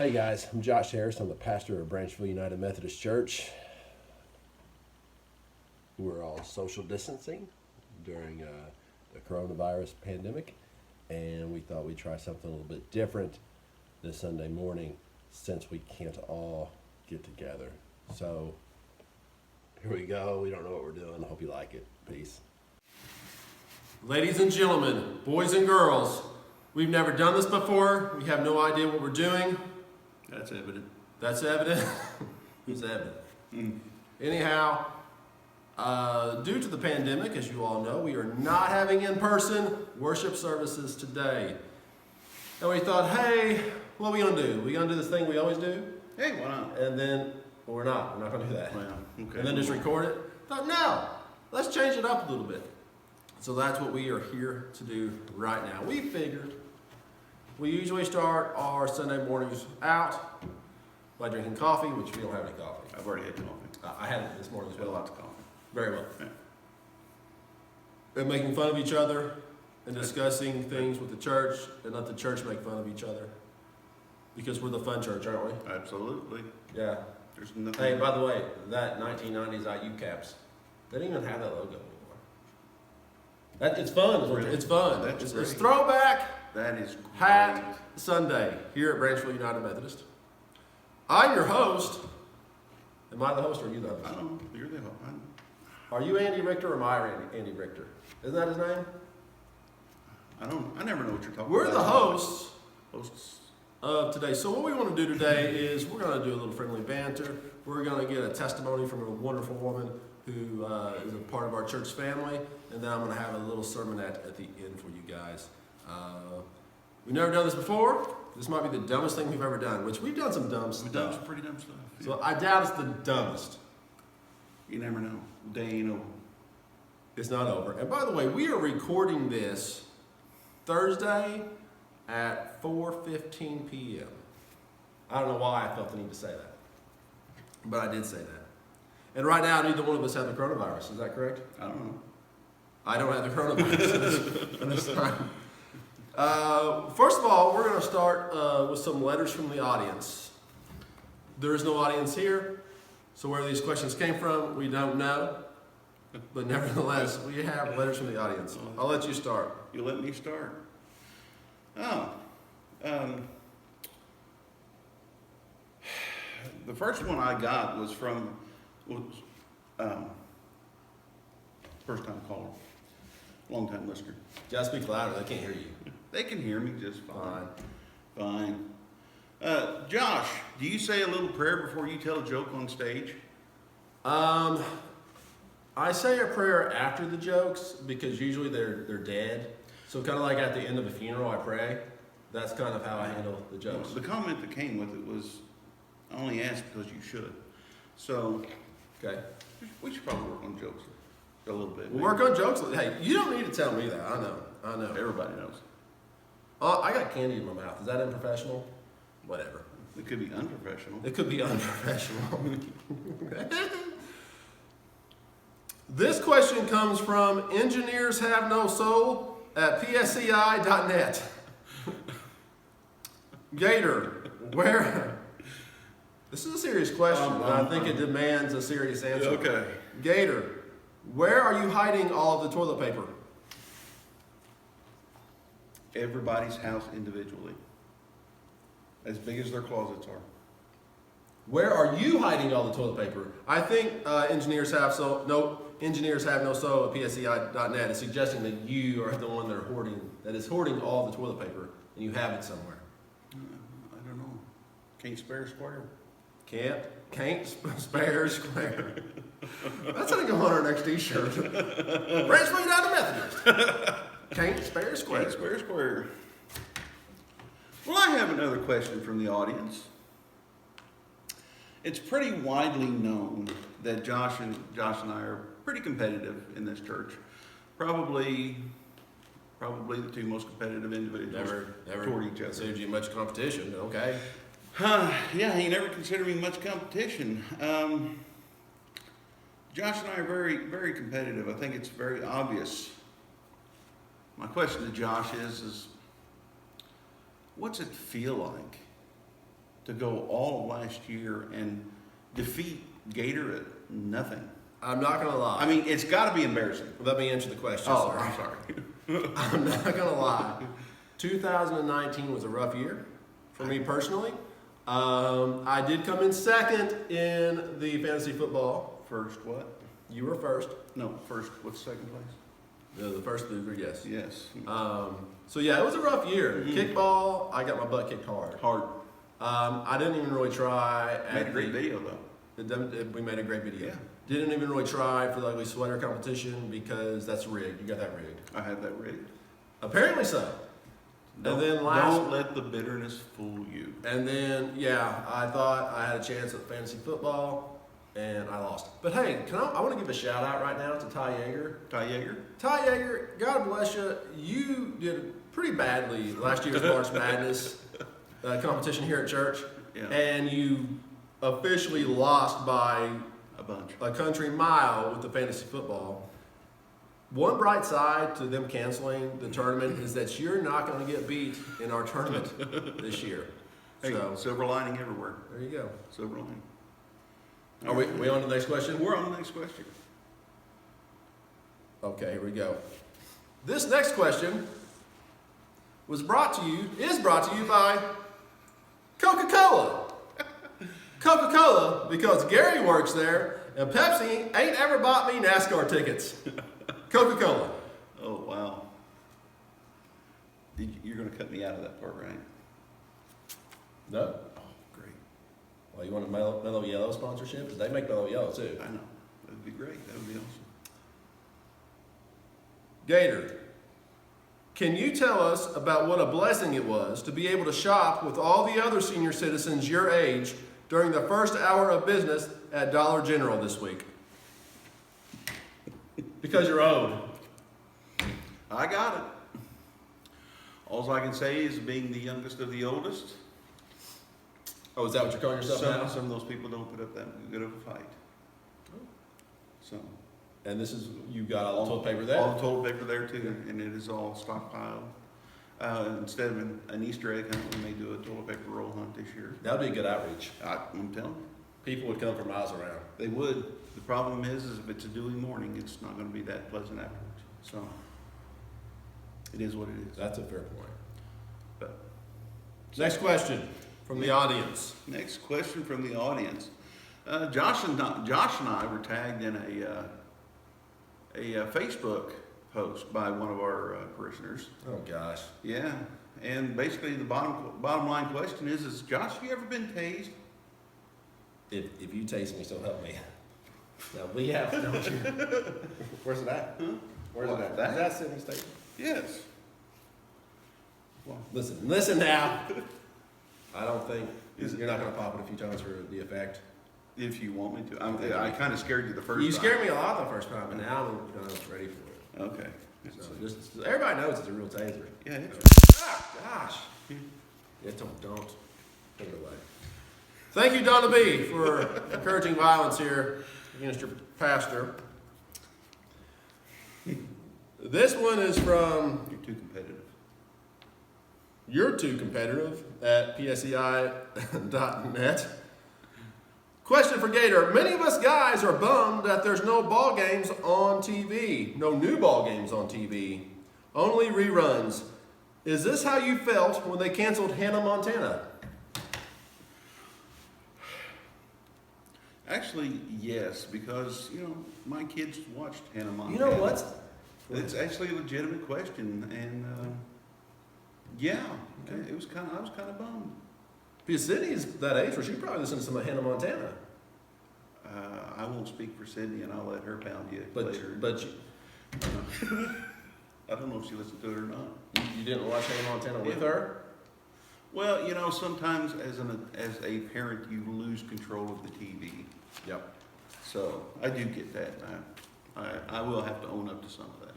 Hey guys, I'm Josh Harris. I'm the pastor of Branchville United Methodist Church. We're all social distancing during the coronavirus pandemic, and we thought we'd try something a little bit different this Sunday morning since we can't all get together. So here we go. We don't know what we're doing. I hope you like it. Peace. Ladies and gentlemen, boys and girls, we've never done this before. We have no idea what we're doing. That's evident. That's evident. It's evident. Anyhow, due to the pandemic, as you all know, we are not having in-person worship services today. And we thought, hey, what are we going to do? We going to do this thing we always do? Hey, why not? And then, well, we're not going to do that. Well, okay. And then just record it. Thought, no, let's change it up a little bit. So that's what we are here to do right now. We figured we usually start our Sunday mornings out by drinking coffee, which we don't have any coffee. I've already had coffee. I had it this morning as Had well. lots of coffee. Very well. Yeah. And making fun of each other and discussing things with the church and let the church make fun of each other. Because we're the fun church, aren't we? Absolutely. Yeah. There's nothing. Hey, by the way, that 1990s IU caps, they don't even have that logo anymore. It's fun. Really? It's fun. That's It's great. throwback That is great. Hat Sunday here at Branchville United Methodist. I'm your host. Am I the host or are you the host? I don't know. You're the host. Are you Andy Richter or am I Andy Richter? Isn't that his name? I never know what you're talking We're about. the hosts Hosts. of today. So what we want to do today is we're going to do a little friendly banter. We're going to get a testimony from a wonderful woman who is a part of our church family. And then I'm going to have a little sermonette at the end for you guys. We've never done this before. This might be the dumbest thing we've ever done, which we've done some dumb stuff. We've done some pretty dumb stuff. So I doubt it's the dumbest. You never know. Day ain't over. It's not over. And by the way, we are recording this Thursday at 4:15 p.m. I don't know why I felt the need to say that, but I did say that. And right now, neither one of us have the coronavirus. Is that correct? I don't know. I don't have the coronavirus at this time. First of all, we're going to start with some letters from the audience. There is no audience here, so where these questions came from, we don't know. But nevertheless, we have letters from the audience. I'll let you start. You let me start. Oh. The first one I got was from first time caller, long time listener. You gotta speak louder, they can't hear you. They can hear me just fine. Fine. Josh, do you say a little prayer before you tell a joke on stage? I say a prayer after the jokes because usually they're dead. So kind of like at the end of a funeral, I pray. That's kind of how I handle the jokes. The comment that came with it was, I only asked because you should. So, Okay. we should probably work on jokes a little bit. We'll work on jokes. Hey, you don't need to tell me that. I know. Everybody knows. Oh, I got candy in my mouth. Is that unprofessional? Whatever. It could be unprofessional. It could be unprofessional. This question comes from Engineers Have No Soul at psci.net. Gator, where? This is a serious question, and I think it demands a serious answer. Okay. Gator, where are you hiding all of the toilet paper? Everybody's house individually. As big as their closets are. Where are you hiding all the toilet paper? I think engineers have no soul at psci.net is suggesting that you are the one that is hoarding all the toilet paper, and you have it somewhere. I don't know. Can't spare a square. Can't spare square. That's gonna go on our next t-shirt. Branchville United Methodist. Can't spare square. Can't spare a square. Well, I have another question from the audience. It's pretty widely known that Josh and I are pretty competitive in this church. Probably the two most competitive individuals Never toward each other. considered you much competition, okay? Yeah, he never considered me much competition. Josh and I are very, very competitive. I think it's very obvious. My question to Josh is what's it feel like to go all of last year and defeat Gator at nothing. I'm not gonna lie. I mean, it's got to be embarrassing. Let me answer the question. Oh, sir. I'm sorry. I'm not gonna lie. 2019 was a rough year for me personally. I did come in second in the fantasy football. First what? You were first. No, first. What's second place? The first loser, yes. Yes. So yeah, it was a rough year. Mhm. Kickball, I got my butt kicked hard. Hard. I didn't even really try. Made a great video though. We made a great video. Yeah. Didn't even really try for the ugly sweater competition because that's rigged. You got that rigged. I had that rigged. Apparently so. Don't, And then don't let the bitterness fool you. And then, yeah, I thought I had a chance at fantasy football, and I lost. But hey, I want to give a shout out right now to Ty Yeager. Ty Yeager? Ty Yeager, God bless you. You did pretty badly last year's March Madness competition here at church, Yeah. and you officially lost by A bunch. a country mile with the fantasy football. One bright side to them canceling the tournament is that you're not going to get beat in our tournament this year. Hey, So silver lining everywhere. there you go. Silver lining. Are we on to the next question? We're on the next question. Okay, here we go. This next question is brought to you by Coca-Cola. Coca-Cola, because Gary works there, and Pepsi ain't ever bought me NASCAR tickets. Coca-Cola. Oh, wow. You're going to cut me out of that part, right? No. Oh, great. Well, you want a Mellow Yellow sponsorship? Because they make Mellow Yellow too. I know. That would be great. That would be awesome. Gator, can you tell us about what a blessing it was to be able to shop with all the other senior citizens your age during the first hour of business at Dollar General this week? Because you're old. I got it. All I can say is being the youngest of the oldest, Oh, is that what you're calling yourself now? some of those people don't put up that good of a fight. So, And this is, you got all the toilet paper there? all the toilet paper there too, and it is all stockpiled. Instead of an Easter egg hunt, we may do a toilet paper roll hunt this year. That would be a good outreach. I'm telling you, People would come from miles around. they would. The problem is if it's a dewy morning, it's not gonna be that pleasant afterwards. So, it is what it is. That's a fair point. But Next question from the audience. next question from the audience. Josh and I were tagged in a Facebook post by one of our parishioners. Oh gosh. Yeah, and basically the bottom line question is Josh, have you ever been tased? If you taste me, so help me. Now we have, don't you? Where's it at? Huh? Where's What, it at? that? Is that Sydney State? Yes. Well, Listen now. I don't think, you're not gonna pop it a few times for the effect. if you want me to. I kind of scared you the first You time. scared me a lot the first time, but now I'm kind of ready for it. Okay. So just, everybody knows it's a real taser. Yeah, it's Ah, gosh. Yeah, don't put it away. Thank you, Donna B, for encouraging violence here against your pastor. This one is from you're too competitive. You're Too Competitive at psei.net. Question for Gator. Many of us guys are bummed that there's no ball games on TV. No new ball games on TV. Only reruns. Is this how you felt when they canceled Hannah Montana? Actually, yes, because my kids watched Hannah Montana. You know what? It's actually a legitimate question, and yeah, Okay. I was kind of bummed. Because Sydney is that age where she probably listens to some of Hannah Montana. I won't speak for Sydney, and I'll let her pound you later. But I don't know if she listened to it or not. you didn't watch Hannah Montana with Yeah. her? Well, sometimes as a parent, you lose control of the TV. Yep. So I do get that. I will have to own up to some of that.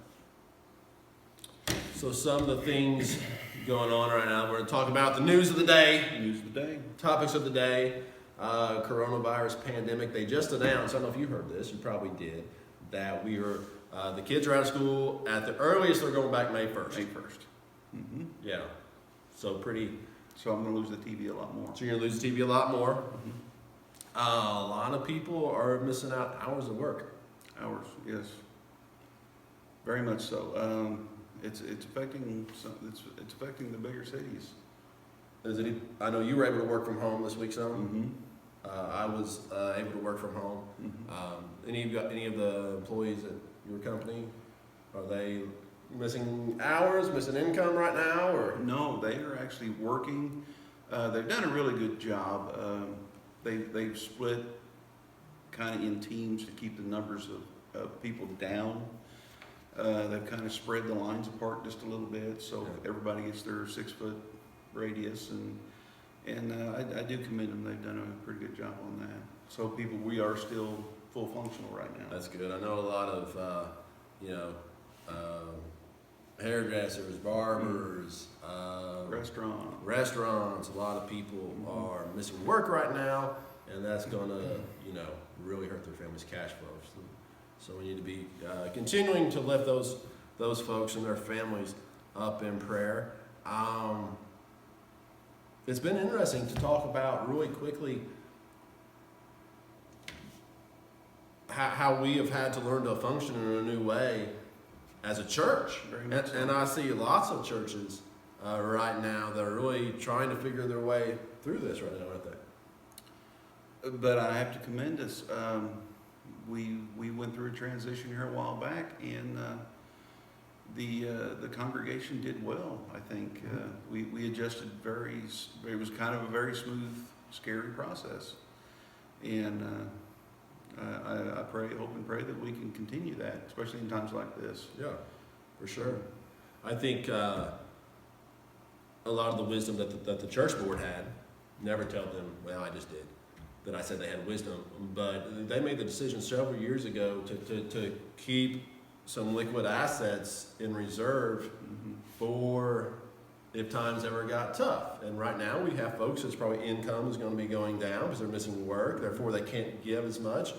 So some of the things going on right now, we're going to talk about the news of the day, News of the day. topics of the day, coronavirus pandemic. They just announced, I don't know if you heard this, you probably did, that the kids are out of school. At the earliest, they're going back May 1st. May 1st. Mm-hmm. Yeah. So pretty So I'm going to lose the TV a lot more. So you're gonna lose the TV a lot more. A lot of people are missing out hours of work. Hours, yes. Very much so. It's affecting it's affecting the bigger cities. I know you were able to work from home this week, some. Mm-hmm. I was able to work from home. Any of the employees at your company, are they missing hours, missing income right now, or? No, they are actually working. They've done a really good job. They've split kind of in teams to keep the numbers of people down. They've kind of spread the lines apart just a little bit, so everybody gets their 6 foot radius, and I do commend them. They've done a pretty good job on that. So we are still full functional right now. That's good. I know a lot of hairdressers, barbers, restaurants. A lot of people are missing work right now, and that's gonna really hurt their family's cash flows. So we need to be continuing to lift those folks and their families up in prayer. It's been interesting to talk about really quickly how we have had to learn to function in a new way as a church. Very much so. And I see lots of churches right now that are really trying to figure their way through this right now, aren't they? But I have to commend us. We went through a transition here a while back, and the congregation did well. I think we adjusted it was kind of a very smooth, scary process, and I hope and pray that we can continue that, especially in times like this. Yeah, for sure. I think a lot of the wisdom that the church board had, never tell them, well, I just did, that I said they had wisdom, but they made the decision several years ago to keep some liquid assets in reserve for if times ever got tough. And right now we have folks that's probably income is going to be going down because they're missing work, therefore they can't give as much.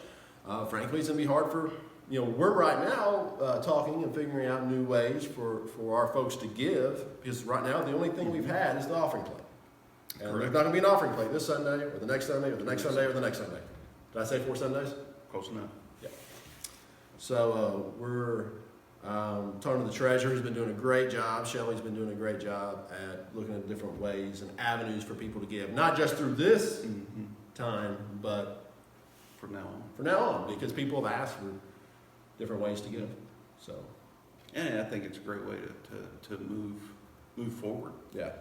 Frankly, it's going to be hard for, we're right now talking and figuring out new ways for our folks to give, because right now the only thing we've had is the offering plate. And there's not going to be an offering plate this Sunday, or the next Sunday, or the next Sunday, or the next Sunday. Did I say 4 Sundays? Close enough. Yeah. So we're talking to the treasurer, who's been doing a great job. Shelley's been doing a great job at looking at different ways and avenues for people to give, not just through this time, but From now on, because people have asked for different ways to give. So, and I think it's a great way to move forward. yeah.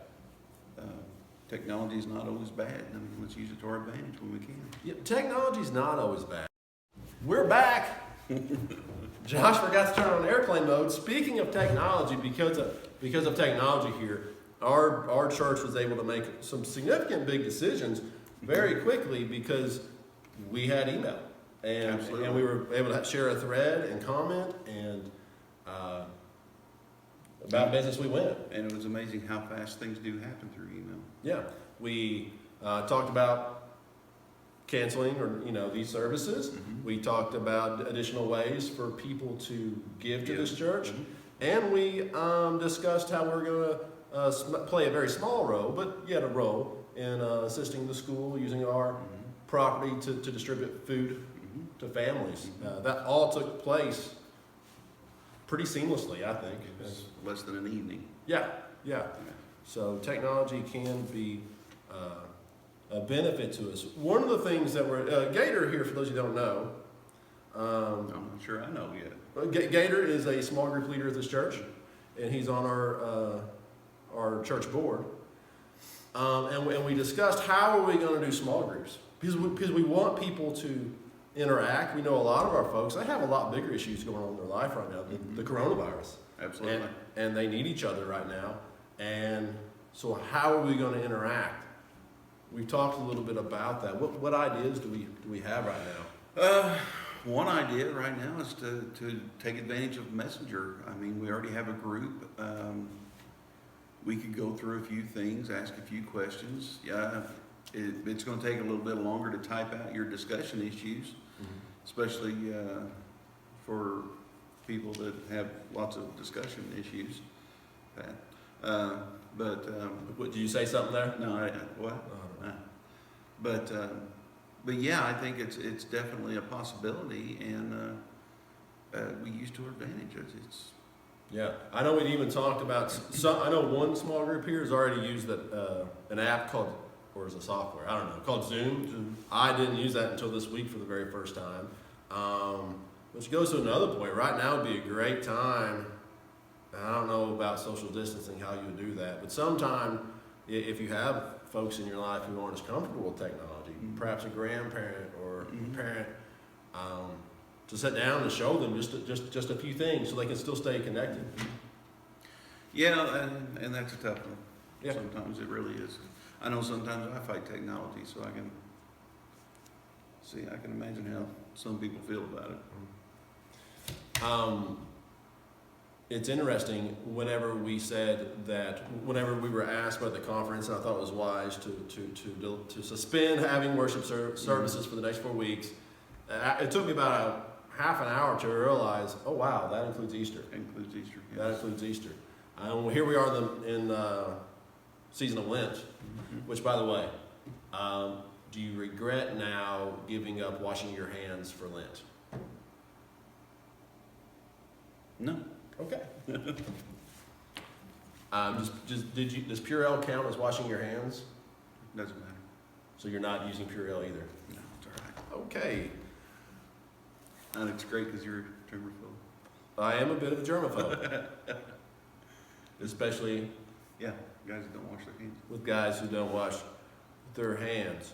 Technology is not always bad. I mean, let's use it to our advantage when we can. Yeah, technology's not always bad. We're back. Josh forgot to turn on airplane mode. Speaking of technology, because of technology here, our church was able to make some significant big decisions very quickly because we had email. And we were able to share a thread and comment and about business we went. And it was amazing how fast things do happen through email. Yeah, we talked about canceling these services. We talked about additional ways for people to give to this church, and we discussed how we're going to play a very small role, but yet a role in assisting the school using our property to distribute food to families. That all took place pretty seamlessly, I think. It was less than an evening. Yeah. So technology can be a benefit to us. One of the things that we're Gator here, for those who don't know, I'm not sure I know yet. Gator is a small group leader at this church, and he's on our church board. And we discussed how are we going to do small groups, because we want people to interact. We know a lot of our folks, they have a lot bigger issues going on in their life right now, the coronavirus. Absolutely. And they need each other right now. And so how are we going to interact? We've talked a little bit about that. What ideas do we have right now? One idea right now is to take advantage of Messenger. I mean, we already have a group. We could go through a few things, ask a few questions. Yeah, it's going to take a little bit longer to type out your discussion issues, especially for people that have lots of discussion issues. But What, did you say something there? no, what? I don't know. But yeah, I think it's definitely a possibility, and we use to our advantage. It's Yeah, I know we even talked about some. I know one small group here has already used an app called, or is it software? I don't know, called Zoom. I didn't use that until this week for the very first time. Which goes to another point. Right now would be a great time. I don't know about social distancing, how you would do that, but sometime if you have folks in your life who aren't as comfortable with technology, perhaps a grandparent or a parent, to sit down and show them just a few things so they can still stay connected. yeah, and that's a tough one. Yeah. Sometimes it really is. I know sometimes I fight technology, so I can imagine how some people feel about it. It's interesting whenever we were asked by the conference, and I thought it was wise to suspend having worship services for the next 4 weeks. It took me about half an hour to realize, oh wow, that includes Easter. Includes Easter. Yes. That includes Easter. Here we are in season of Lent, which, by the way, do you regret now giving up washing your hands for Lent? No. Okay. Does Purell count as washing your hands? Doesn't matter. So you're not using Purell either? No, it's all right. Okay. And it's great because you're a germaphobe. I am a bit of a germaphobe. Especially Yeah, guys that don't wash their hands. with guys who don't wash their hands.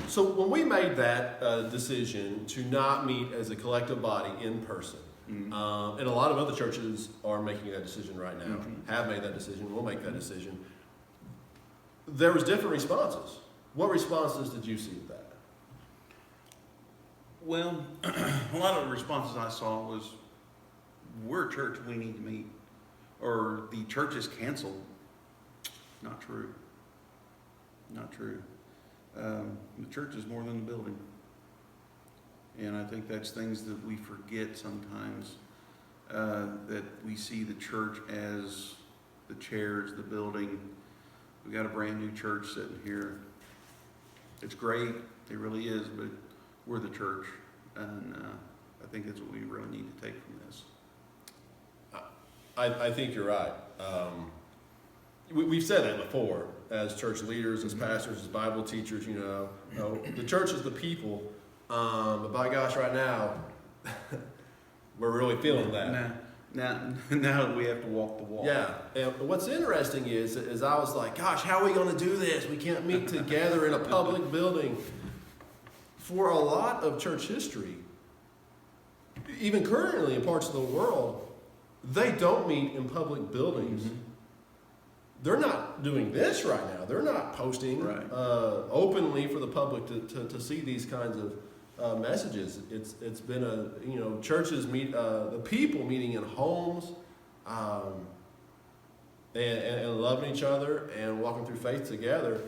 So when we made that decision to not meet as a collective body in person, and a lot of other churches are making that decision right now, have made that decision, will make that decision, there was different responses. What responses did you see with that? Well, a lot of the responses I saw was, we're a church, we need to meet. Or the church is canceled. Not true. Not true. The church is more than the building. And I think that's things that we forget sometimes, that we see the church as the chairs, the building. We got a brand new church sitting here. It's great, it really is, but we're the church. And I think that's what we really need to take from this. I think you're right. We've said that before as church leaders, as pastors, as Bible teachers, the church is the people. But by gosh, right now, we're really feeling that. Now we have to walk the walk. Yeah. And what's interesting is I was like, gosh, how are we going to do this? We can't meet together in a public building. For a lot of church history, even currently in parts of the world, they don't meet in public buildings. They're not doing this right now. They're not posting openly for the public to see these kinds of messages. It's been churches meet the people meeting in homes and loving each other and walking through faith together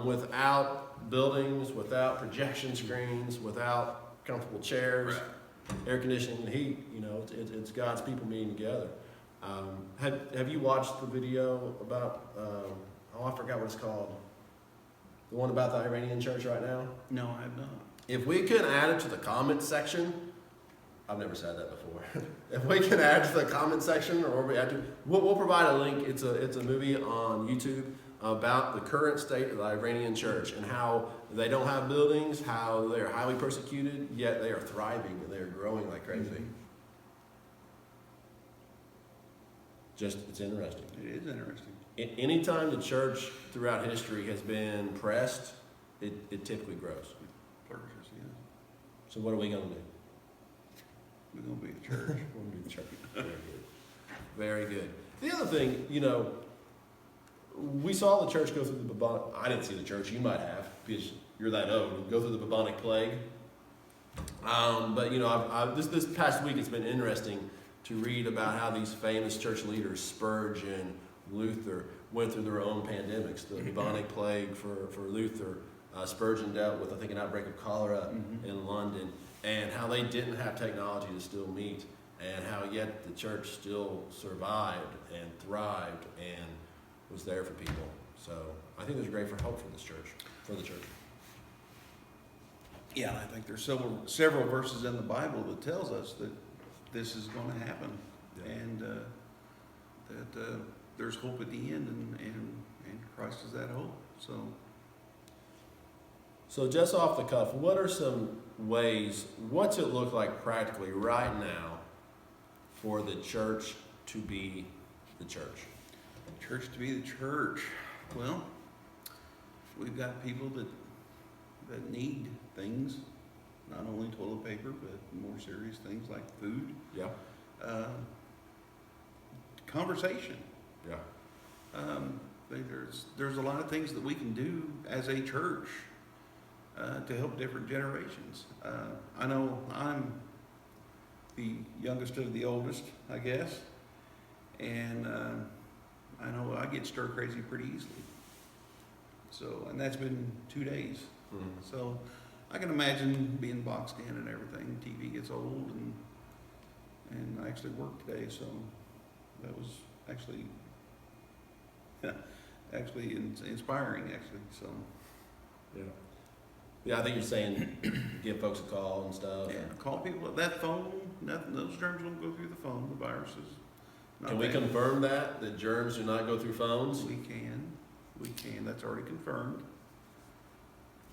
without buildings, without projection screens, without comfortable chairs, air conditioning and heat. It's God's people meeting together. Have you watched the video about, I forgot what it's called, the one about the Iranian church right now? No, I have not. If we can add it to the comment section, I've never said that before. If we can add it to the comment section, or we have to, we'll provide a link. It's a movie on YouTube about the current state of the Iranian church and how they don't have buildings, how they're highly persecuted, yet they are thriving and they are growing like crazy. It's interesting. It is interesting. Anytime the church throughout history has been pressed, it typically grows. Flourishes, yeah. So what are we going to do? We're going to be the church. We're going to be the church. Very good. Very good. The other thing, we saw the church go through the bubonic. I didn't see the church. You might have, because you're that old. Go through the bubonic plague. But this past week it's been interesting to read about how these famous church leaders, Spurgeon, Luther, went through their own pandemics. The bubonic plague for Luther. Spurgeon dealt with, I think, an outbreak of cholera in London, and how they didn't have technology to still meet. and how yet the church still survived and thrived and was there for people. So I think there's great for hope for this church, for the church. Yeah, and I think there's several verses in the Bible that tells us that this is going to happen, Yeah. and that there's hope at the end, and Christ is that hope. So just off the cuff, what are some ways, what's it look like practically right now for the church to be the church? Church to be the church. Well, we've got people that need things, not only toilet paper, but more serious things like food, Yeah, conversation. yeah. There's a lot of things that we can do as a church to help different generations. I know I'm the youngest of the oldest, I guess, and I know I get stir crazy pretty easily. So, and that's been 2 days. Mhm. So I can imagine being boxed in and everything. TV gets old, and I actually worked today, so that was actually inspiring, actually. So Yeah. Yeah, I think you're saying give folks a call and stuff. yeah, call people. That phone, nothing. Those germs don't go through the phone. The viruses. Can we confirm that germs do not go through phones? We can. That's already confirmed.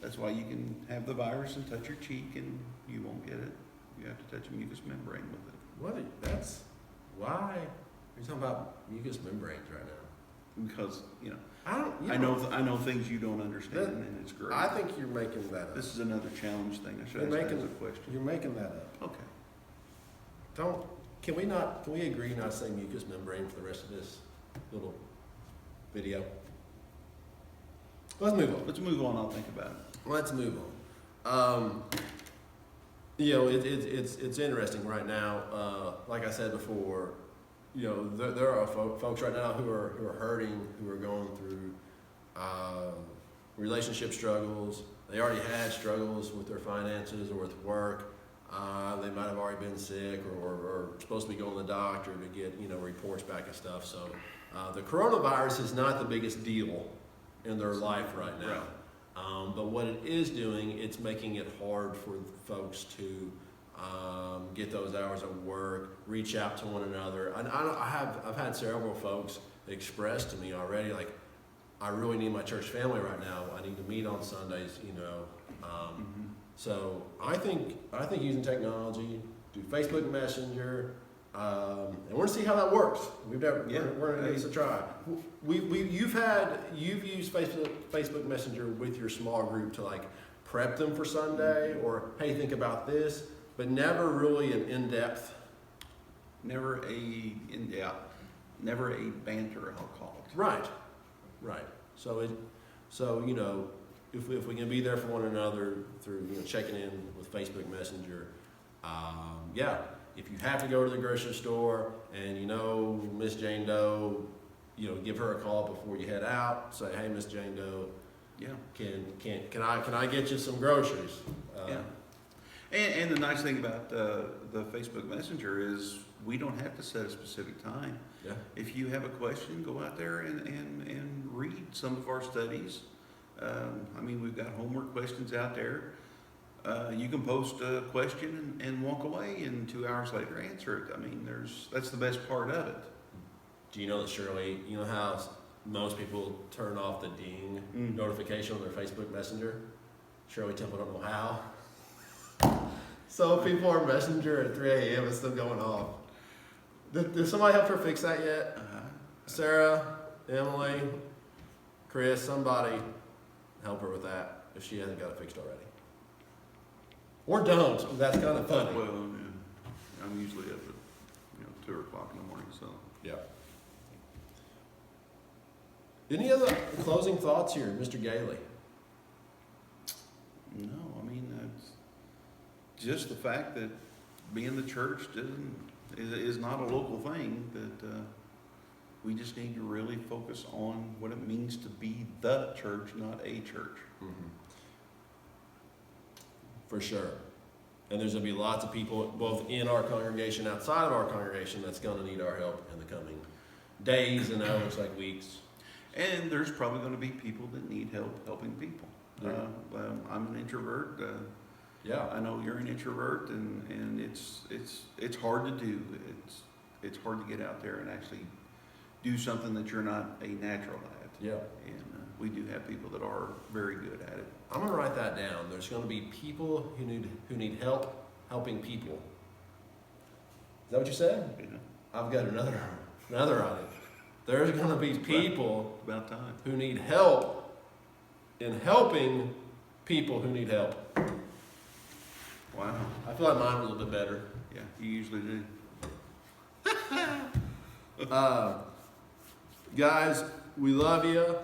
That's why you can have the virus and touch your cheek and you won't get it. You have to touch a mucous membrane with it. That's why you're talking about mucous membranes right now. Because, I I know things you don't understand, and it's great. I think you're making that up. This is another challenge thing. I should You're ask that making- as a question. You're making that up. Okay. Can we agree not to say mucous membrane for the rest of this little video? Let's move on. Let's move on. I'll think about it. Let's move on. It's interesting right now. Like I said before, there are folks right now who are hurting, who are going through relationship struggles. They already had struggles with their finances or with work. They might have already been sick or supposed to be going to the doctor to get reports back and stuff. So the coronavirus is not the biggest deal in their life right now. Right. But what it is doing, it's making it hard for folks to get those hours of work, reach out to one another. I've had several folks express to me already, like, I really need my church family right now. I need to meet on Sundays, So I think using technology, do Facebook Messenger, and we're gonna see how that works. We're gonna give this a try. You've used Facebook Messenger with your small group to like prep them for Sunday, or hey, think about this, but never really an in-depth. Never a banter, I'll call it. Right. So if we can be there for one another through checking in with Facebook Messenger, if you have to go to the grocery store and Miss Jane Doe, give her a call before you head out. Say, hey, Miss Jane Doe, Yeah. can I get you some groceries? Yeah. And the nice thing about the Facebook Messenger is we don't have to set a specific time. Yeah. If you have a question, go out there and read some of our studies. We've got homework questions out there. You can post a question and walk away, and 2 hours later answer it. That's the best part of it. Do you know that Shirley, how most people turn off the ding notification on their Facebook Messenger? Shirley Temple don't know how. So people are Messenger at 3 a.m. It's still going off. Did somebody help her fix that yet? Sarah, Emily, Chris, somebody help her with that if she hasn't got it fixed already. Or don't. That's kind of funny. Well, yeah. I'm usually up at 2 o'clock in the morning, so. Yeah. Any other closing thoughts here, Mr. Gailey? No, it's just the fact that being the church is not a local thing, that we just need to really focus on what it means to be the church, not a church. For sure. And there's going to be lots of people, both in our congregation, outside of our congregation, that's going to need our help in the coming days, and now it looks like weeks. And there's probably going to be people that need help helping people. Yeah. I'm an introvert. Yeah. I know you're an introvert, and it's hard to do. It's hard to get out there and actually do something that you're not a natural at. Yeah. And we do have people that are very good at it. I'm going to write that down. There's going to be people who need help helping people. Is that what you said? Yeah. I've got another on it. There's going to be people About time. who need help in helping people who need help. Wow. I feel like mine was a little bit better. Yeah, you usually do. Guys, we love you.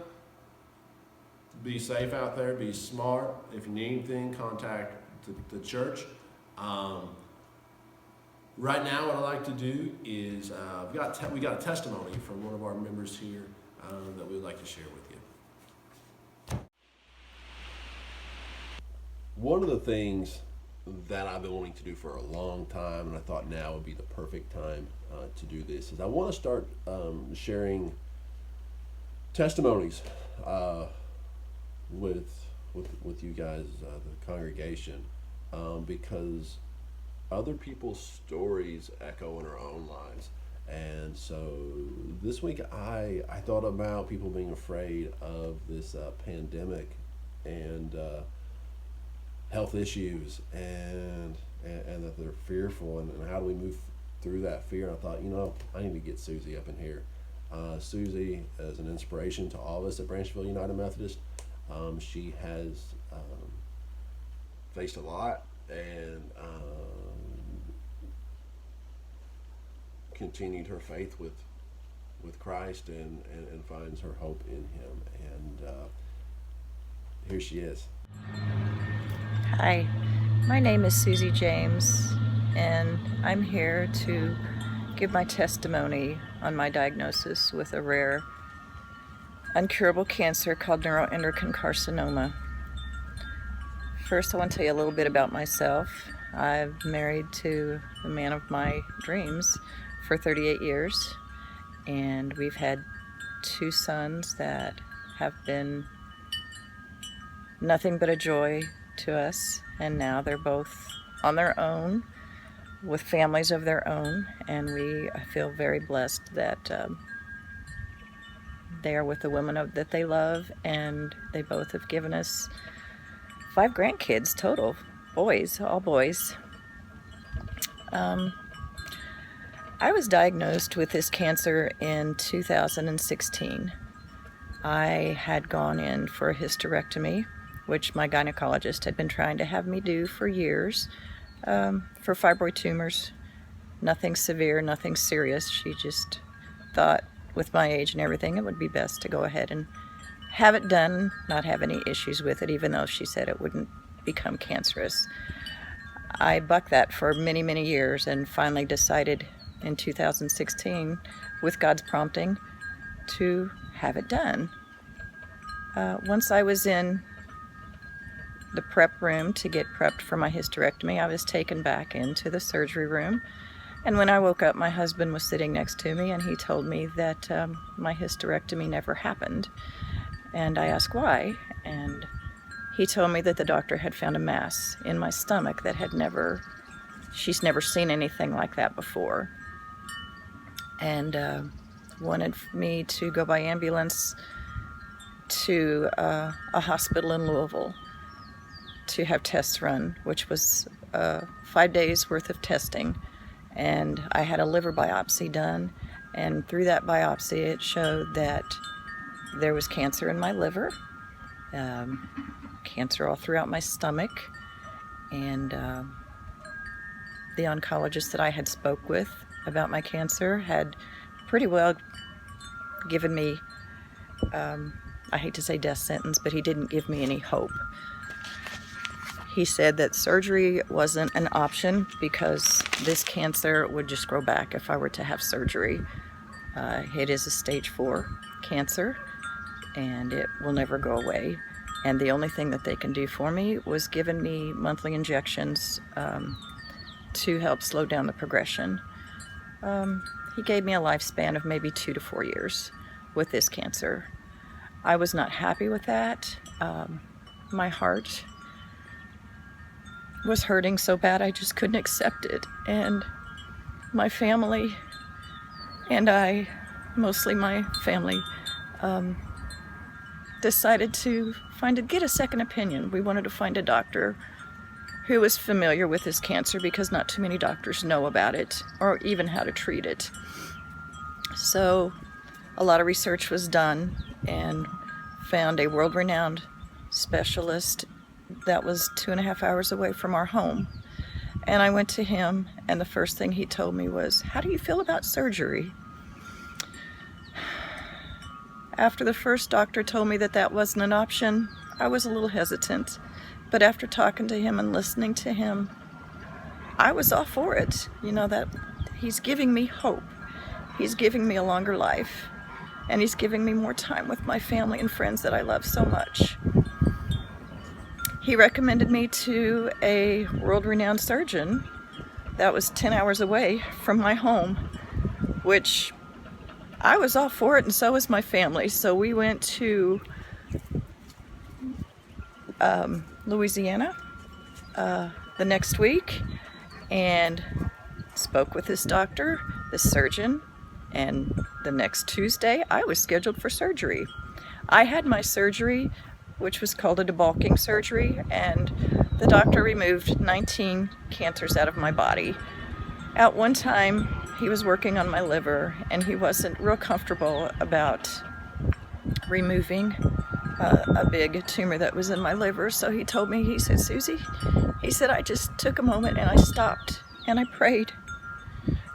Be safe out there. Be smart. If you need anything, contact the church. Right now, what I'd like to do is we got a testimony from one of our members here that we'd like to share with you. One of the things that I've been wanting to do for a long time, and I thought now would be the perfect time to do this, is I want to start sharing testimonies with you guys, the congregation, because other people's stories echo in our own lives. And so this week I thought about people being afraid of this pandemic and health issues, and that they're fearful, and how do we move through that fear. And I thought, I need to get Susie up in here. Susie is an inspiration to all of us at Branchville United Methodist. She has faced a lot and continued her faith with Christ and finds her hope in Him. And here she is. Hi, my name is Susie James, and I'm here to give my testimony on my diagnosis with a rare, uncurable cancer called neuroendocrine carcinoma. First, I want to tell you a little bit about myself. I've married to the man of my dreams for 38 years, and we've had 2 sons that have been nothing but a joy to us, and now they're both on their own with families of their own, and I feel very blessed that they are with the women that they love, and they both have given us 5 grandkids total, boys, all boys. I was diagnosed with this cancer in 2016. I had gone in for a hysterectomy, which my gynecologist had been trying to have me do for years, for fibroid tumors. Nothing severe, nothing serious. She just thought, with my age and everything, it would be best to go ahead and have it done, not have any issues with it, even though she said it wouldn't become cancerous. I bucked that for many, many years and finally decided in 2016, with God's prompting, to have it done. Once I was in the prep room to get prepped for my hysterectomy, I was taken back into the surgery room. And when I woke up, my husband was sitting next to me, and he told me that my hysterectomy never happened. And I asked why, and he told me that the doctor had found a mass in my stomach that she's never seen anything like that before. And wanted me to go by ambulance to a hospital in Louisville to have tests run, which was 5 days worth of testing. And I had a liver biopsy done, and through that biopsy it showed that there was cancer in my liver, cancer all throughout my stomach, and the oncologist that I had spoke with about my cancer had pretty well given me, I hate to say death sentence, but he didn't give me any hope. He said that surgery wasn't an option because this cancer would just grow back if I were to have surgery. It is a stage 4 cancer, and it will never go away. and the only thing that they can do for me was giving me monthly injections to help slow down the progression. He gave me a lifespan of maybe 2 to 4 years with this cancer. I was not happy with that. My heart was hurting so bad I just couldn't accept it. And my family and I, mostly my family, decided to get a second opinion. We wanted to find a doctor who was familiar with his cancer, because not too many doctors know about it or even how to treat it. So a lot of research was done and found a world-renowned specialist that was 2.5 hours away from our home. And I went to him, and the first thing he told me was, "How do you feel about surgery?" After the first doctor told me that that wasn't an option, I was a little hesitant. But after talking to him and listening to him, I was all for it. You know, that he's giving me hope. He's giving me a longer life. And he's giving me more time with my family and friends that I love so much. He recommended me to a world-renowned surgeon that was 10 hours away from my home, which I was all for it, and so was my family. So we went to Louisiana the next week and spoke with this doctor, this surgeon, and the next Tuesday I was scheduled for surgery. I had my surgery, which was called a debulking surgery, and the doctor removed 19 cancers out of my body. At one time, he was working on my liver, and he wasn't real comfortable about removing a big tumor that was in my liver. So he told me, he said, "Susie," he said, "I just took a moment and I stopped and I prayed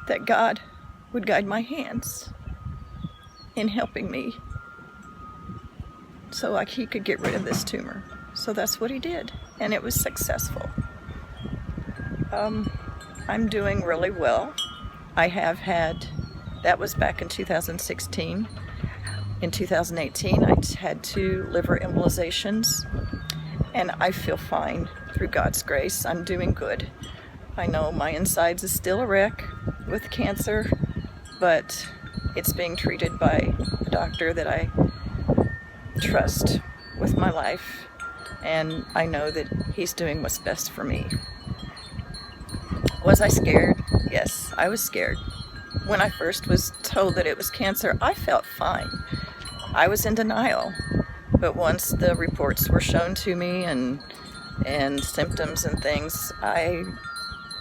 that God would guide my hands in helping me so he could get rid of this tumor." So that's what he did, and it was successful. I'm doing really well. I have had, that was back in 2016. In 2018, I had 2 liver embolizations, and I feel fine through God's grace. I'm doing good. I know my insides is still a wreck with cancer, but it's being treated by a doctor that I trust with my life, and I know that he's doing what's best for me. Was I scared? Yes, I was scared. When I first was told that it was cancer, I felt fine. I was in denial. But once the reports were shown to me and symptoms and things, I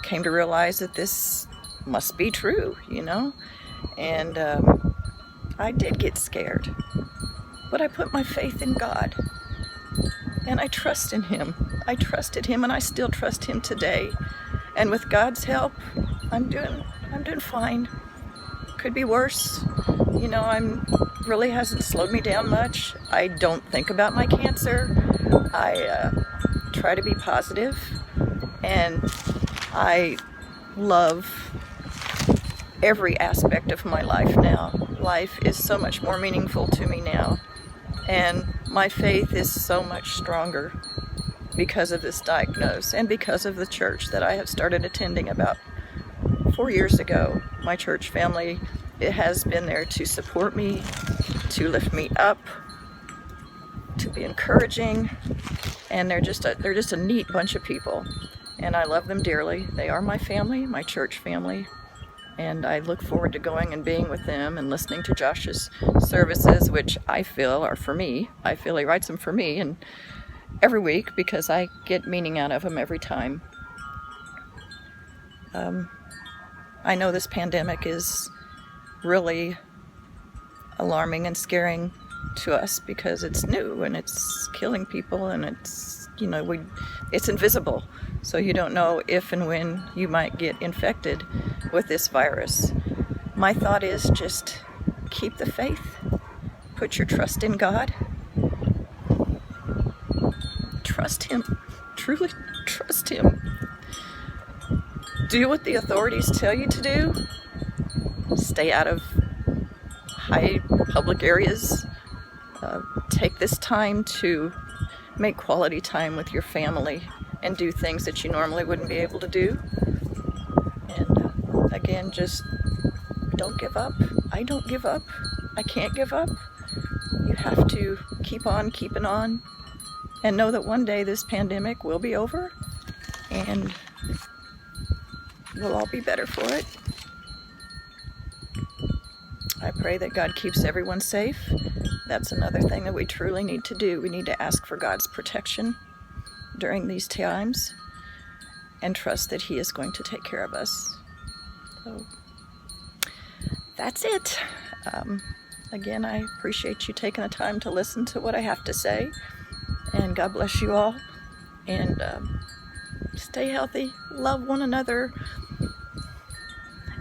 came to realize that this must be true, you know? And I did get scared. But I put my faith in God. And I trust in Him. I trusted Him, and I still trust Him today. And with God's help, I'm doing fine. Could be worse. You know, really hasn't slowed me down much. I don't think about my cancer. I try to be positive, and I love every aspect of my life now. Life is so much more meaningful to me now, and my faith is so much stronger because of this diagnosis and because of the church that I have started attending about 4 years ago. My church family, it has been there to support me, to lift me up, to be encouraging, and they're just a neat bunch of people, and I love them dearly. They are my family, my church family, and I look forward to going and being with them and listening to Josh's services, which I feel are for me. I feel he writes them for me, and every week, because I get meaning out of them every time. I know this pandemic is really alarming and scaring to us because it's new and it's killing people, and it's, you know, it's invisible. So you don't know if and when you might get infected with this virus. My thought is just keep the faith. Put your trust in God. Trust Him. Truly trust Him. Do what the authorities tell you to do. Stay out of high public areas. Take this time to make quality time with your family and do things that you normally wouldn't be able to do. And again, just don't give up. I don't give up. I can't give up. You have to keep on keeping on and know that one day this pandemic will be over and we'll all be better for it. I pray that God keeps everyone safe. That's another thing that we truly need to do. We need to ask for God's protection during these times and trust that He is going to take care of us. So that's it. Again, I appreciate you taking the time to listen to what I have to say. And God bless you all. And stay healthy, love one another,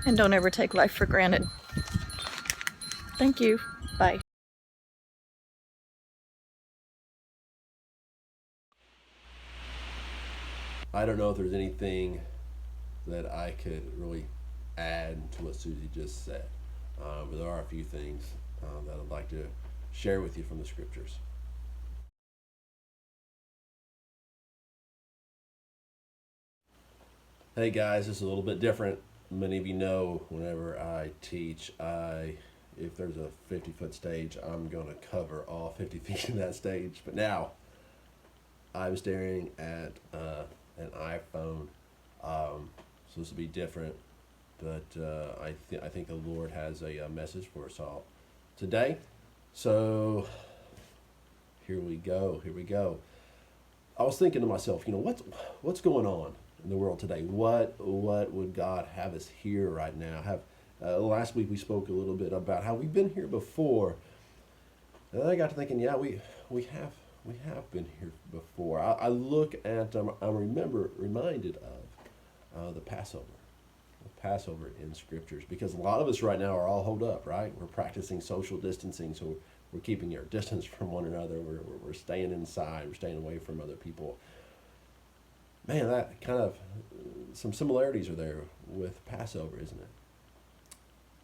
and don't ever take life for granted. Thank you. Bye. I don't know if there's anything that I could really add to what Susie just said, but there are a few things that I'd like to share with you from the scriptures. Hey guys, this is a little bit different. Many of you know whenever I teach, if there's a 50-foot stage, I'm going to cover all 50 feet of that stage. But now I'm staring at an iPhone, so this will be different. But I think the Lord has a message for us all today. So here we go. Here we go. I was thinking to myself, what's going on in the world today? What would God have us hear right now? Last week we spoke a little bit about how we've been here before, and then I got to thinking, yeah, we have been here before. I look at I'm reminded of the Passover in scriptures, because a lot of us right now are all holed up, right? We're practicing social distancing, so we're keeping our distance from one another. We're staying inside. We're staying away from other people. Man, that kind of, some similarities are there with Passover, isn't it?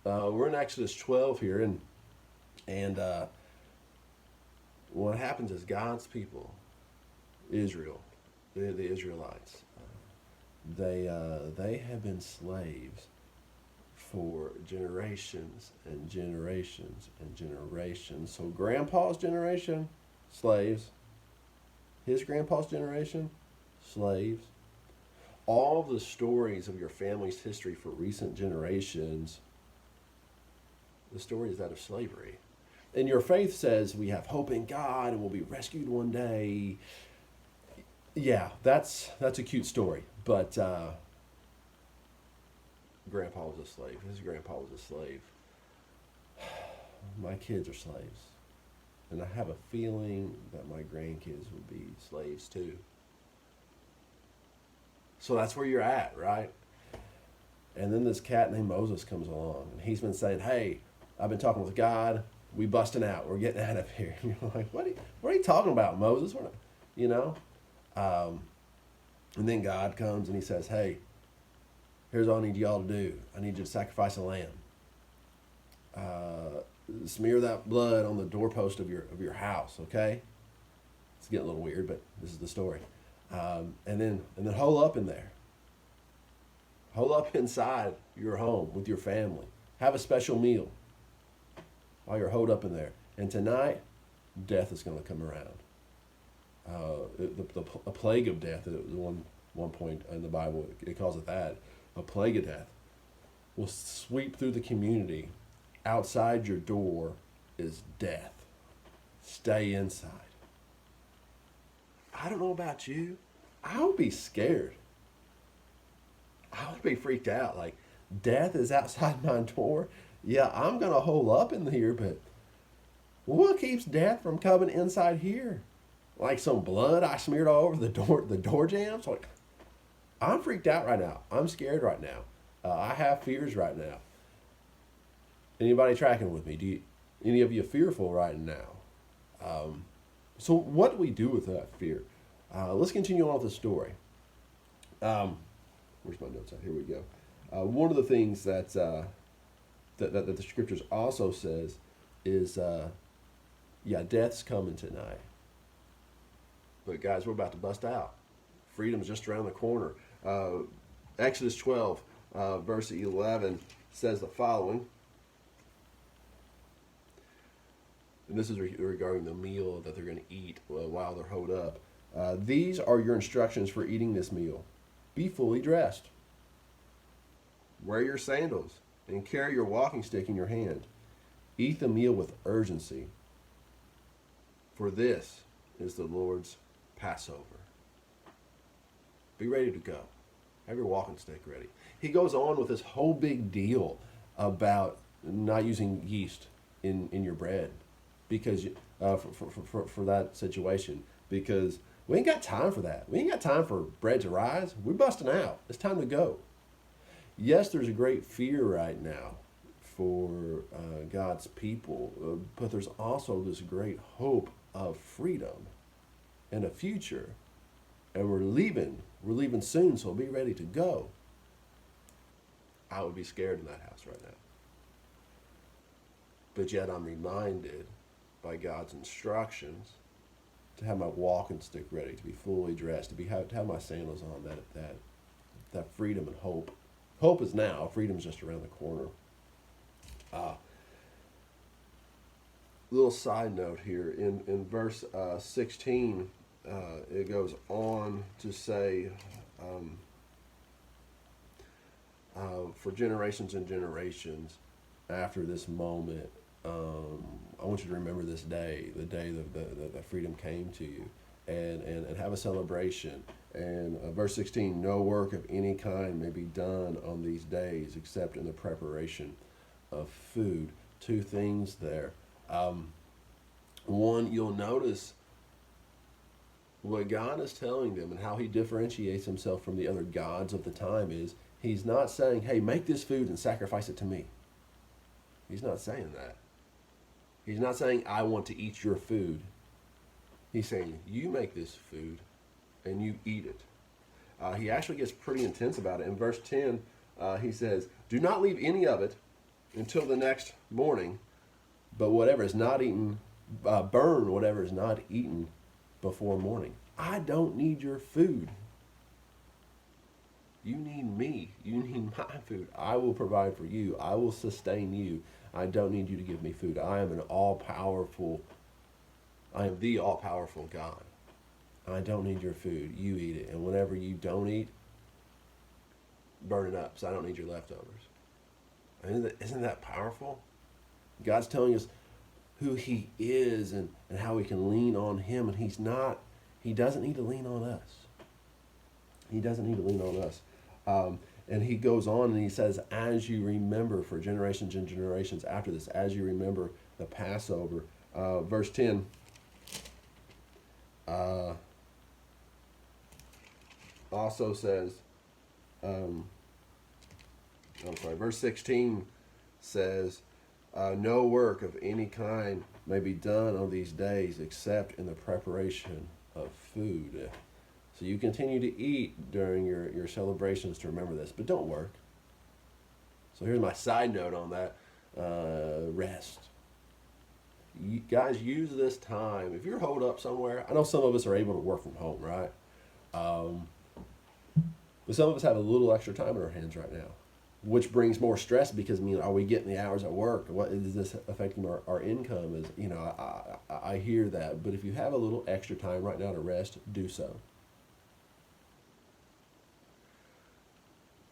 We're in Exodus 12 here, and what happens is God's people, Israel, the Israelites, they have been slaves for generations and generations and generations. So grandpa's generation, slaves. His grandpa's generation, slaves. All of the stories of your family's history for recent generations, the story is that of slavery. And your faith says we have hope in God and we'll be rescued one day. Yeah, that's a cute story. But grandpa was a slave. His grandpa was a slave. My kids are slaves. And I have a feeling that my grandkids will be slaves too. So that's where you're at, right? And then this cat named Moses comes along, and he's been saying, hey, I've been talking with God. We busting out. We're getting out of here. And you're like, what are you talking about, Moses? We're not, and then God comes and he says, hey, here's all I need y'all to do. I need you to sacrifice a lamb. Smear that blood on the doorpost of your house, okay? It's getting a little weird, but this is the story. And then hole up in there. Hole up inside your home with your family. Have a special meal while you're holed up in there. And tonight, death is going to come around. A plague of death, one point in the Bible, it calls it that. A plague of death will sweep through the community. Outside your door is death. Stay inside. I don't know about you. I would be scared. I would be freaked out. Like, death is outside my door. Yeah, I'm going to hole up in here, but what keeps death from coming inside here? Like some blood I smeared all over the door jambs? Like, I'm freaked out right now. I'm scared right now. I have fears right now. Anybody tracking with me? Any of you fearful right now? So what do we do with that fear? Let's continue on with the story. Where's my notes at? Here we go. One of the things that the scriptures also says is, death's coming tonight. But guys, we're about to bust out. Freedom's just around the corner. Exodus 12, verse 11 says the following. And this is regarding the meal that they're going to eat while they're holed up. These are your instructions for eating this meal. Be fully dressed. Wear your sandals and carry your walking stick in your hand. Eat the meal with urgency, for this is the Lord's Passover. Be ready to go. Have your walking stick ready. He goes on with this whole big deal about not using yeast in your bread because for that situation, because we ain't got time for that. We ain't got time for bread to rise. We're busting out. It's time to go. Yes, there's a great fear right now for God's people, but there's also this great hope of freedom and a future. And we're leaving. We're leaving soon, so be ready to go. I would be scared in that house right now. But yet I'm reminded by God's instructions to have my walking stick ready, to be fully dressed, to have my sandals on, that freedom and hope. Hope is now. Freedom's just around the corner. Little side note here. In verse 16, it goes on to say, for generations and generations after this moment, I want you to remember this day, the day that freedom came to you, and have a celebration. And verse 16, no work of any kind may be done on these days except in the preparation of food. Two things there. One, you'll notice what God is telling them and how he differentiates himself from the other gods of the time is he's not saying, hey, make this food and sacrifice it to me. He's not saying that. He's not saying, I want to eat your food. He's saying, you make this food and you eat it. He actually gets pretty intense about it. In verse 10, he says, do not leave any of it until the next morning, but whatever is not eaten, burn whatever is not eaten before morning. I don't need your food. You need me. You need my food. I will provide for you. I will sustain you. I don't need you to give me food. I am the all-powerful God. I don't need your food. You eat it. And whenever you don't eat, burn it up. So I don't need your leftovers. Isn't that powerful? God's telling us who he is and how we can lean on him. And he doesn't need to lean on us. He doesn't need to lean on us. And he goes on and he says, as you remember for generations and generations after this, as you remember the Passover. Verse 10, also says, verse 16 says, no work of any kind may be done on these days except in the preparation of food. So you continue to eat during your celebrations to remember this, but don't work. So here's my side note on that. Rest. You guys, use this time. If you're holed up somewhere, I know some of us are able to work from home, right? But some of us have a little extra time in our hands right now, which brings more stress because, are we getting the hours at work? What is this affecting our income? I hear that. But if you have a little extra time right now to rest, do so.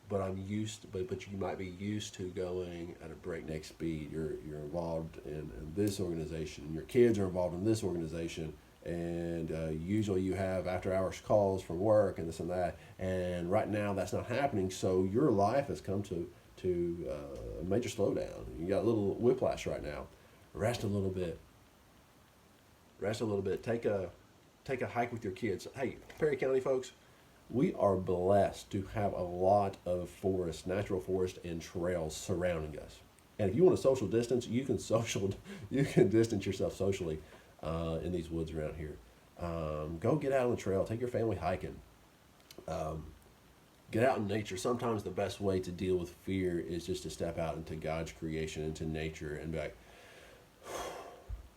But you might be used to going at a breakneck speed. You're involved in this organization. Your kids are involved in this organization, and usually you have after-hours calls from work and this and that. And right now that's not happening. So your life has come to a major slowdown. You got a little whiplash right now. Rest a little bit. Rest a little bit. Take a hike with your kids. Hey, Perry County folks. We are blessed to have a lot of forest, natural forest, and trails surrounding us. And if you want to social distance, you can distance yourself socially in these woods around here. Go get out on the trail. Take your family hiking. Get out in nature. Sometimes the best way to deal with fear is just to step out into God's creation, into nature, and be like,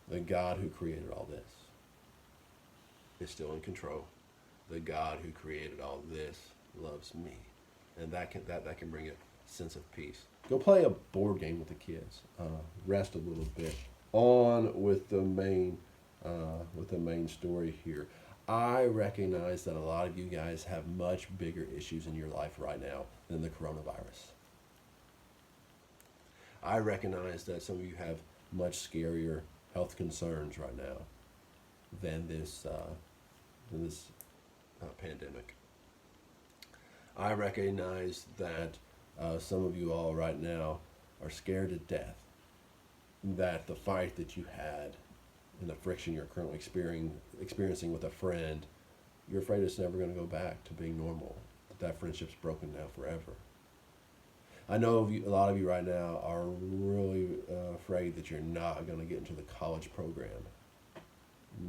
the God who created all this. is still in control. The God who created all this loves me, and that can bring a sense of peace. Go play a board game with the kids. Rest a little bit. On with the main story here. I recognize that a lot of you guys have much bigger issues in your life right now than the coronavirus. I recognize that some of you have much scarier health concerns right now than this pandemic. I recognize that some of you all right now are scared to death that the fight that you had and the friction you're currently experiencing with a friend, you're afraid it's never going to go back to being normal, that friendship's broken now forever. I know a lot of you right now are really afraid that you're not going to get into the college program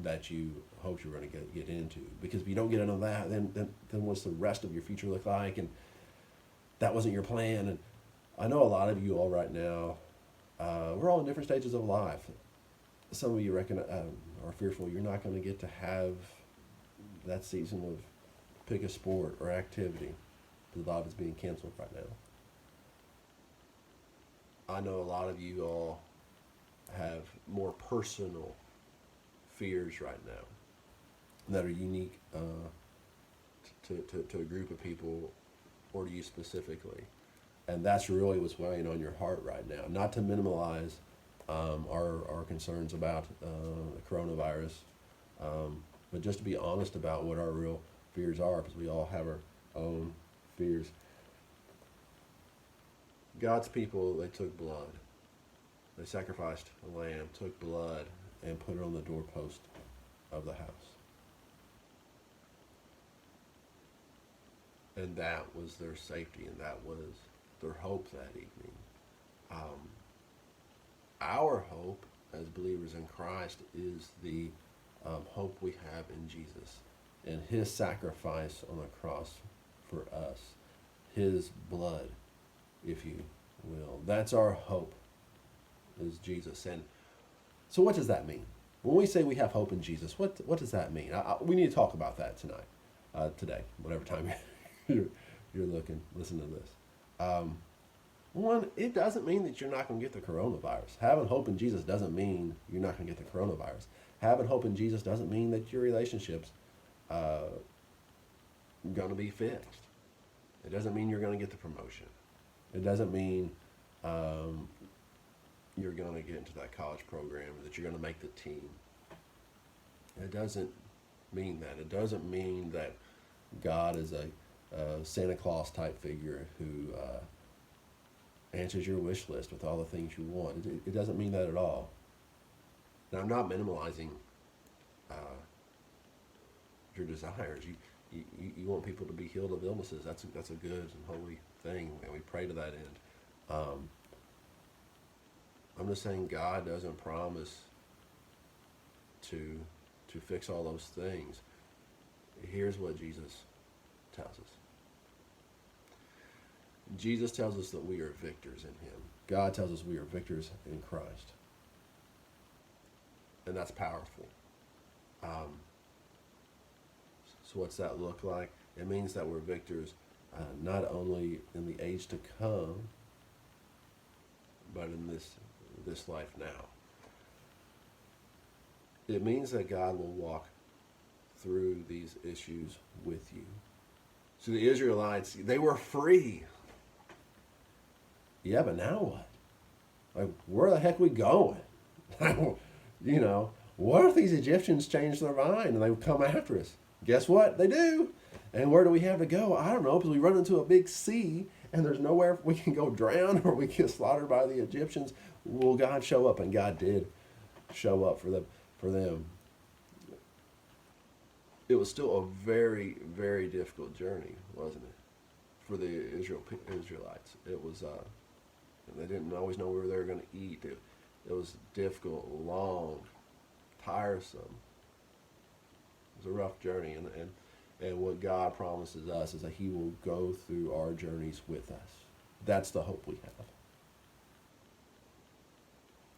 that you hoped you were going to get into. Because if you don't get into that, then what's the rest of your future look like? And that wasn't your plan. And I know a lot of you all right now, we're all in different stages of life. Some of you are fearful you're not going to get to have that season of pick a sport or activity. A lot is being canceled right now. I know a lot of you all have more personal fears right now that are unique to a group of people or to you specifically. And that's really what's weighing on your heart right now. Not to minimize our concerns about the coronavirus, but just to be honest about what our real fears are, because we all have our own fears. God's people, they took blood. They sacrificed a lamb, took blood, and put it on the doorpost of the house. And that was their safety, and that was their hope that evening. Our hope as believers in Christ is the hope we have in Jesus and his sacrifice on the cross for us, his blood, if you will. That's our hope, is Jesus. And so what does that mean? When we say we have hope in Jesus, what does that mean? We need to talk about that today, whatever time you're listening to this. One, it doesn't mean that you're not going to get the coronavirus. Having hope in Jesus doesn't mean you're not going to get the coronavirus. Having hope in Jesus doesn't mean that your relationships are going to be fixed. It doesn't mean you're going to get the promotion. It doesn't mean you're going to get into that college program, that you're going to make the team. It doesn't mean that. It doesn't mean that God is a Santa Claus type figure who answers your wish list with all the things you want. It doesn't mean that at all. Now, I'm not minimalizing your desires. You want people to be healed of illnesses. That's a good and holy thing, and we pray to that end. I'm just saying God doesn't promise to fix all those things. Here's what Jesus tells us. Jesus tells us that we are victors in him. God tells us we are victors in Christ. And that's powerful. So what's that look like? It means that we're victors not only in the age to come, but in this life now. It means that God will walk through these issues with you. So the Israelites, they were free. Yeah, but now what? Like, where the heck are we going? What if these Egyptians change their mind and they come after us? Guess what? They do. And where do we have to go? I don't know, because we run into a big sea and there's nowhere we can go drown or we get slaughtered by the Egyptians. Will God show up? And God did show up for them. It was still a very, very difficult journey, wasn't it? For the Israelites. It was, they didn't always know where they were going to eat. It was difficult, long, tiresome. It was a rough journey, and what God promises us is that he will go through our journeys with us. That's the hope we have.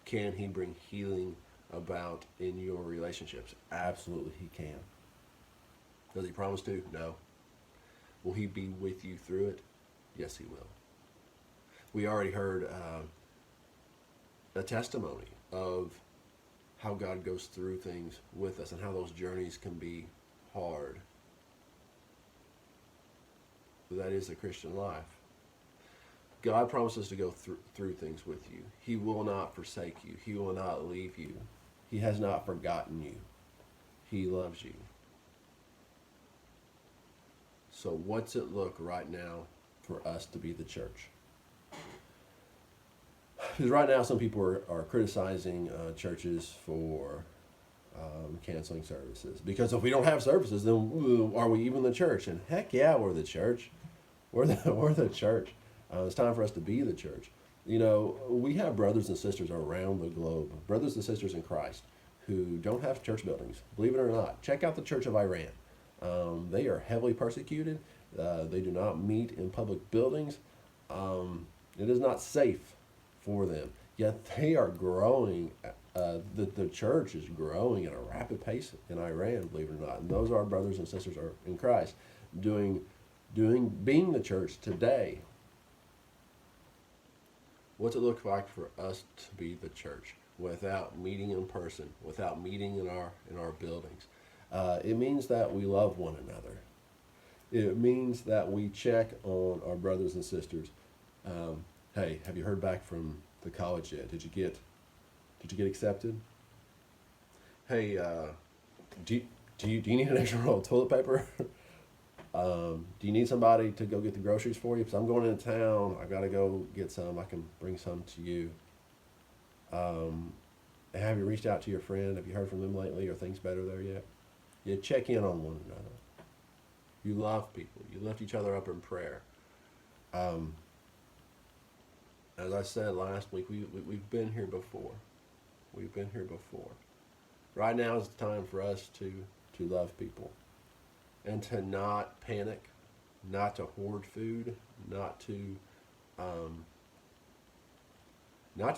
Can he bring healing about in your relationships? Absolutely he can. Does he promise to? No. Will he be with you through it? Yes, he will. We already heard a testimony of how God goes through things with us and how those journeys can be hard. That is the Christian life. God promises to go through things with you. He will not forsake you. He will not leave you. He has not forgotten you. He loves you. So what's it look right now for us to be the church? Because right now some people are criticizing churches for canceling services. Because if we don't have services, then are we even the church? And heck yeah, we're the church. We're the church. It's time for us to be the church. You know, we have brothers and sisters around the globe, brothers and sisters in Christ, who don't have church buildings. Believe it or not, check out the Church of Iran. They are heavily persecuted. They do not meet in public buildings. It is not safe for them. Yet they are growing. The church is growing at a rapid pace in Iran, believe it or not. And those are our brothers and sisters are in Christ, being the church today. What's it look like for us to be the church without meeting in person, without meeting in our buildings? It means that we love one another. It means that we check on our brothers and sisters. Hey, have you heard back from the college yet? Did you get accepted? Hey, do you need an extra roll of toilet paper? Do you need somebody to go get the groceries for you? Because I'm going into town. I got to go get some. I can bring some to you. Have you reached out to your friend? Have you heard from them lately? Are things better there yet? You check in on one another. You love people. You lift each other up in prayer. As I said last week, we've been here before. We've been here before. Right now is the time for us to love people. And to not panic, not to hoard food, not to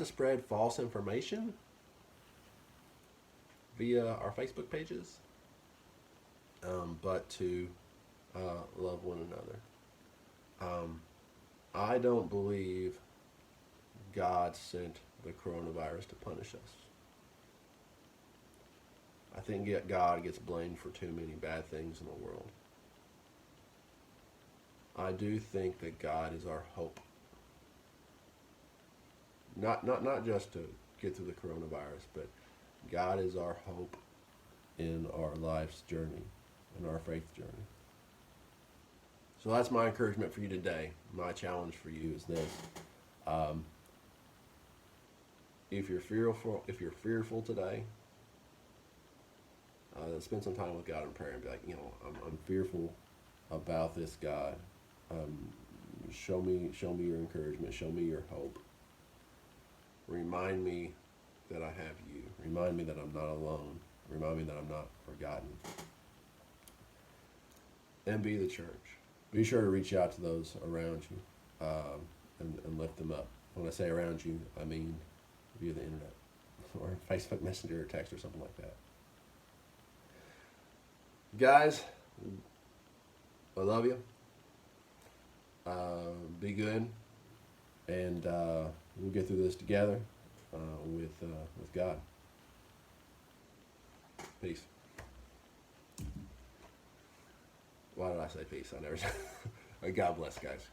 spread false information via our Facebook pages, but to love one another. I don't believe God sent the coronavirus to punish us. I think God gets blamed for too many bad things in the world. I do think that God is our hope. Not just to get through the coronavirus, but God is our hope in our life's journey, in our faith journey. So that's my encouragement for you today. My challenge for you is this. If you're fearful today, spend some time with God in prayer and be like, I'm fearful about this, God. Show me your encouragement. Show me your hope. Remind me that I have you. Remind me that I'm not alone. Remind me that I'm not forgotten. And be the church. Be sure to reach out to those around you and lift them up. When I say around you, I mean via the internet or Facebook Messenger or text or something like that. Guys, I love you. Be good, and we'll get through this together with God. Peace. Why did I say peace? I never said. God bless, guys.